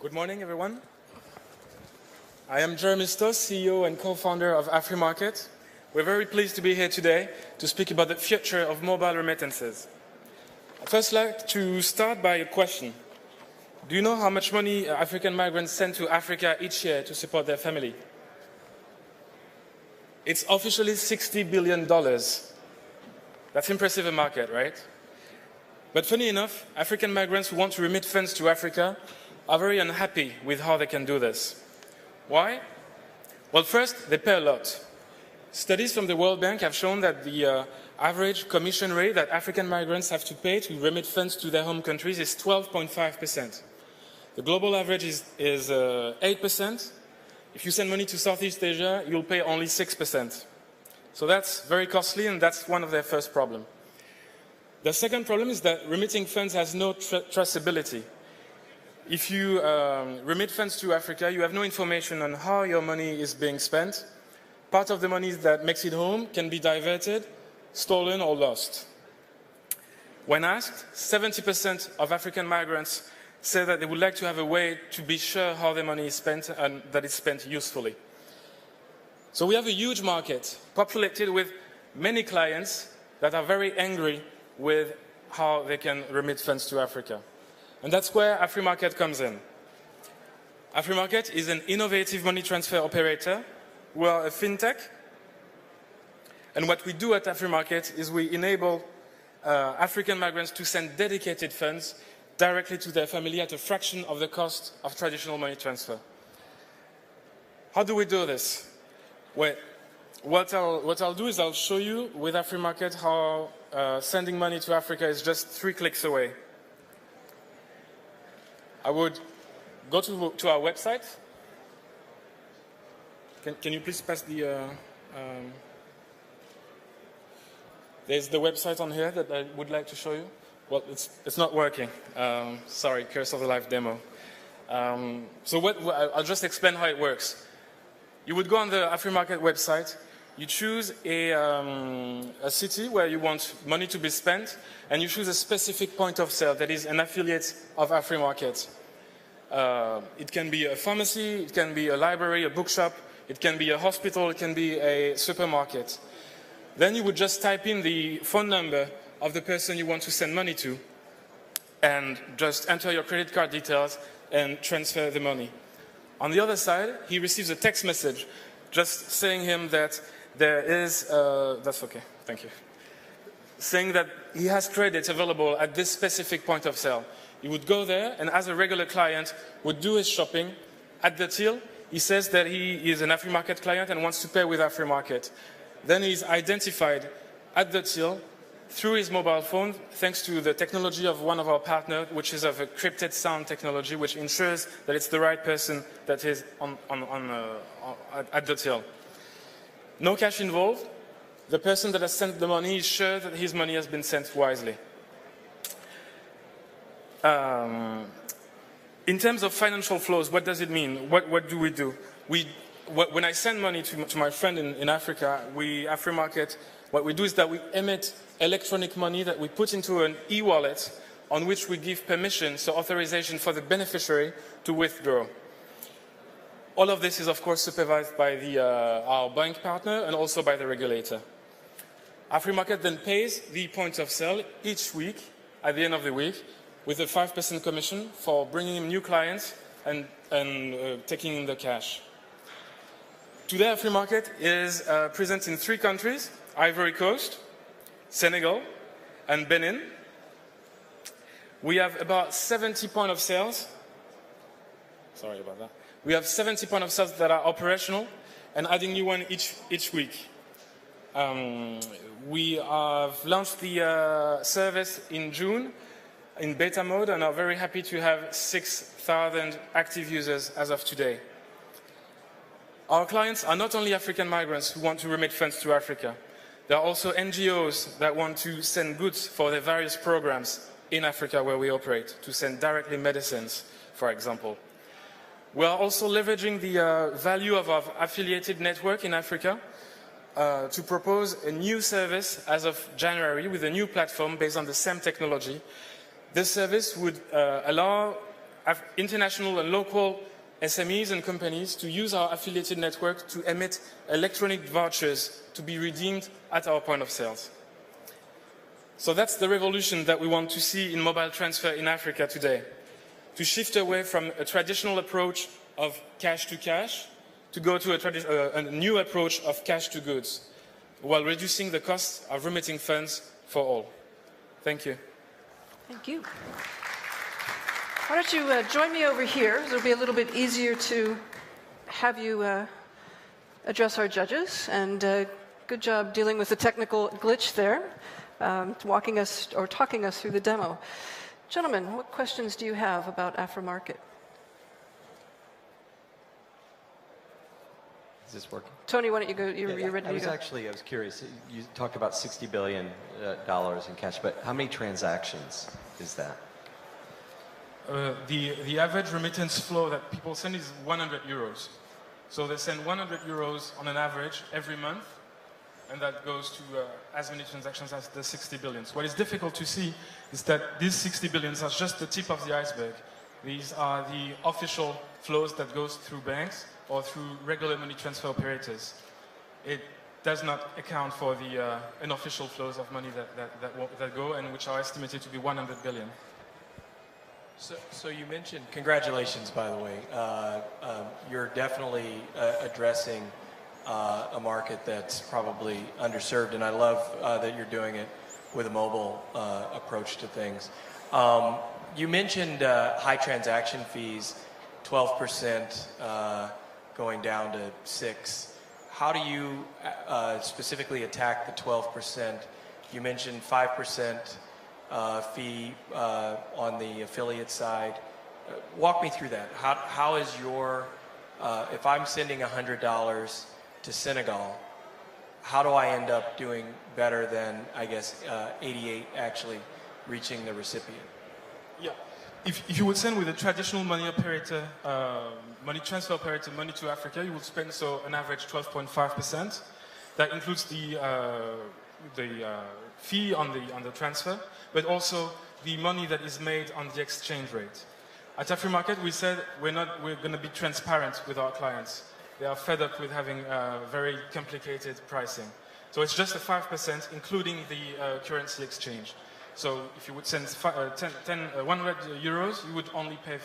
Good morning, everyone. I am Jeremy Stoss, CEO and co-founder of Afrimarket. We're very pleased to be here today to speak about the future of mobile remittances. I'd first like to start by a question. Do you know how much money African migrants send to Africa each year to support their family? It's officially $60 billion. That's impressive a market, right? But funny enough, African migrants who want to remit funds to Africa are very unhappy with how they can do this. Why? Well, first, they pay a lot. Studies from the World Bank have shown that the average commission rate that African migrants have to pay to remit funds to their home countries is 12.5%. The global average is 8%. If you send money to Southeast Asia, you'll pay only 6%. So that's very costly, and that's one of their first problems. The second problem is that remitting funds has no traceability. If you remit funds to Africa, you have no information on how your money is being spent. Part of the money that makes it home can be diverted, stolen, or lost. When asked, 70% of African migrants say that they would like to have a way to be sure how their money is spent and that it's spent usefully. So we have a huge market populated with many clients that are very angry with how they can remit funds to Africa. And that's where Afrimarket comes in. Afrimarket is an innovative money transfer operator. We are a fintech. And what we do at Afrimarket is we enable African migrants to send dedicated funds directly to their family at a fraction of the cost of traditional money transfer. How do we do this? Well, what I'll do is I'll show you with Afrimarket how sending money to Africa is just 3 clicks away. I would go to our website. Can you please pass the... there's the website on here that I would like to show you. Well, it's not working. Sorry, curse of the live demo. I'll just explain how it works. You would go on the Afrimarket website. You choose a city where you want money to be spent, and you choose a specific point of sale that is an affiliate of Afrimarket. It can be a pharmacy, it can be a library, a bookshop, it can be a hospital, it can be a supermarket. Then you would just type in the phone number of the person you want to send money to, and just enter your credit card details and transfer the money. On the other side, he receives a text message just saying him that there is, that's okay, thank you, saying that he has credits available at this specific point of sale. He would go there, and as a regular client, would do his shopping. At the till, he says that he is an Afrimarket client and wants to pay with Afrimarket. Then he's identified at the till through his mobile phone, thanks to the technology of one of our partners, which is of a crypted sound technology, which ensures that it's the right person that is at the till. No cash involved. The person that has sent the money is sure that his money has been sent wisely. In terms of financial flows, what does it mean? What do we do? When I send money to my friend in Africa, Afrimarket, what we do is that we emit electronic money that we put into an e-wallet on which we give permission, so authorization for the beneficiary to withdraw. All of this is, of course, supervised by our bank partner and also by the regulator. Afrimarket then pays the point of sale each week, at the end of the week, with a 5% commission for bringing in new clients and taking in the cash. Today, Afrimarket is present in 3 countries, Ivory Coast, Senegal, and Benin. We have about 70 point of sales. Sorry about that. We have 70 point of sales that are operational and adding new one each week. We have launched the service in June in beta mode and are very happy to have 6,000 active users as of today. Our clients are not only African migrants who want to remit funds to Africa. There are also NGOs that want to send goods for their various programs in Africa where we operate, to send directly medicines, for example. We are also leveraging the value of our affiliated network in Africa to propose a new service as of January with a new platform based on the same technology. This service would allow international and local SMEs and companies to use our affiliated network to emit electronic vouchers to be redeemed at our point of sales. So that's the revolution that we want to see in mobile transfer in Africa today, to shift away from a traditional approach of cash to cash to go to a new approach of cash to goods, while reducing the cost of remitting funds for all. Thank you. Thank you. Why don't you join me over here? It'll be a little bit easier to have you address our judges. And good job dealing with the technical glitch there, walking us or talking us through the demo. Gentlemen, what questions do you have about Afrimarket? Is this working? Tony, why don't you go? You're ready to go. I was curious. You talked about $60 billion in cash, but how many transactions is that? The average remittance flow that people send is 100 euros. So they send 100 euros on an average every month, and that goes to as many transactions as the 60 billions. What is difficult to see is that these 60 billions are just the tip of the iceberg. These are the official flows that goes through banks or through regular money transfer operators. It does not account for the unofficial flows of money that go, and which are estimated to be 100 billion. So you mentioned, congratulations, by the way. You're definitely addressing a market that's probably underserved, and I love that you're doing it with a mobile approach to things. You mentioned high transaction fees, 12% going down to 6%. How do you specifically attack the 12%? You mentioned 5% fee on the affiliate side. Walk me through that. How is your, if I'm sending $100 to Senegal, how do I end up doing better than, I guess, 88 actually reaching the recipient? Yeah. If you would send with a traditional money operator, money transfer operator, money to Africa, you would spend an average 12.5%. That includes the fee on the transfer, but also the money that is made on the exchange rate. At Afrimarket, we said we're going to be transparent with our clients. They are fed up with having very complicated pricing. So it's just a 5%, including the currency exchange. So if you would send 100 euros, you would only pay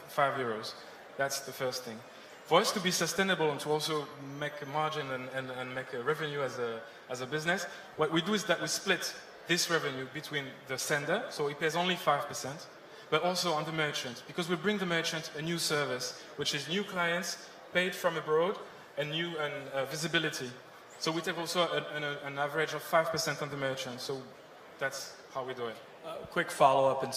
5 euros. That's the first thing. For us to be sustainable and to also make a margin and make a revenue as a business, what we do is that we split this revenue between the sender, so he pays only 5%, but also on the merchant, because we bring the merchant a new service, which is new clients paid from abroad and new visibility. So we take also an average of 5% on the merchant. So that's how we do it. Quick follow-up, and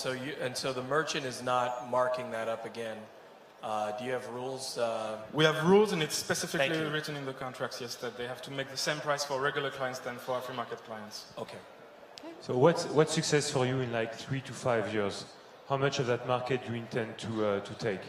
so the merchant is not marking that up again. Do you have rules? We have rules, and it's specifically written in the contracts, yes, that they have to make the same price for regular clients than for Afrimarket clients. Okay. So what's success for you in like 3 to 5 years? How much of that market do you intend to take?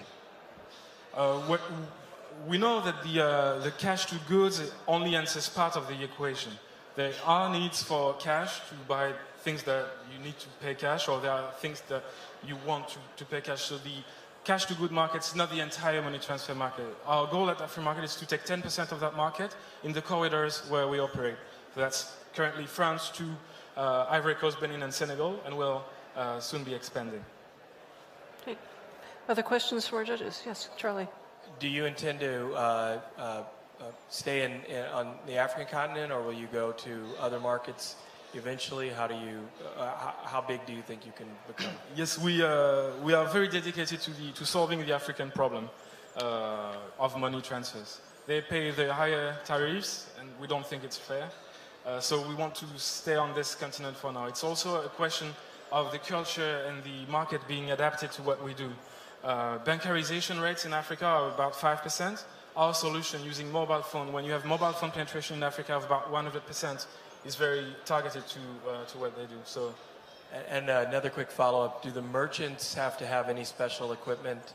We know that the cash to goods only answers part of the equation. There are needs for cash to buy things that you need to pay cash, or there are things that you want to pay cash. So the cash to good market is not the entire money transfer market. Our goal at Afrimarket is to take 10% of that market in the corridors where we operate. So that's currently France to Ivory Coast, Benin, and Senegal, and will soon be expanding. Okay. Other questions from our judges? Yes, Charlie. Do you intend to stay on the African continent, or will you go to other markets eventually? How big do you think you can become? Yes, we are very dedicated to solving the African problem of money transfers. They pay the higher tariffs, and we don't think it's fair. So we want to stay on this continent for now. It's also a question of the culture and the market being adapted to what we do. Bankarization rates in Africa are about 5%. Our solution using mobile phone, when you have mobile phone penetration in Africa of about 100%, is very targeted to what they do. So, and another quick follow-up: do the merchants have to have any special equipment?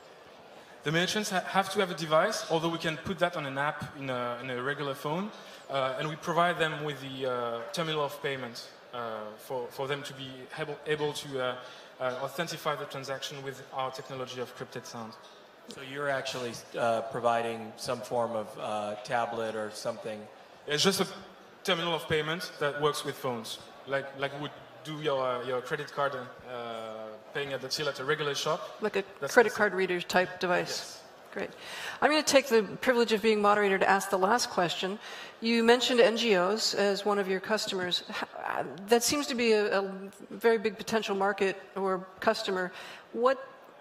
The merchants have to have a device, although we can put that on an app in a regular phone, and we provide them with the terminal of payment for them to be able to authentify the transaction with our technology of crypted sound. So you're actually providing some form of tablet or something? It's just a terminal of payment that works with phones, like would do your credit card paying at the till at a regular shop. Like a credit card reader type device. Yes. Great. I'm going to take the privilege of being moderator to ask the last question. You mentioned NGOs as one of your customers. That seems to be a very big potential market or customer. What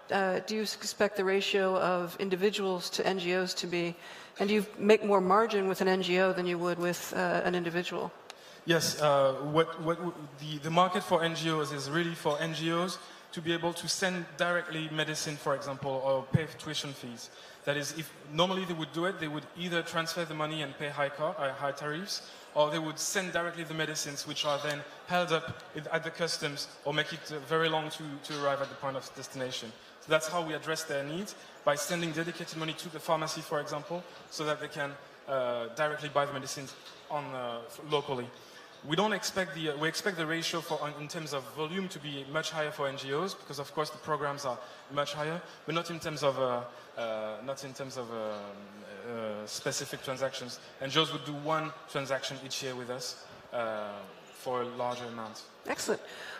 do you expect the ratio of individuals to NGOs to be? And do you make more margin with an NGO than you would with an individual? Yes, the market for NGOs is really for NGOs to be able to send directly medicine, for example, or pay tuition fees. That is, if normally they would do it, they would either transfer the money and pay high tariffs, or they would send directly the medicines, which are then held up at the customs or make it very long to arrive at the point of destination. So that's how we address their needs, by sending dedicated money to the pharmacy, for example, so that they can directly buy the medicines locally. We expect the ratio in terms of volume to be much higher for NGOs, because of course the programs are much higher, but not in terms of specific transactions. NGOs would do one transaction each year with us for a larger amount. Excellent.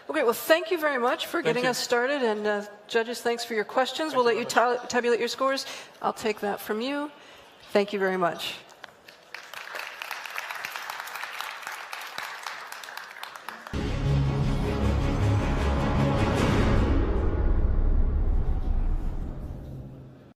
Okay, well, thank you very much for getting us started, and judges, thanks for your questions. We'll let you tabulate your scores. I'll take that from you. Thank you very much.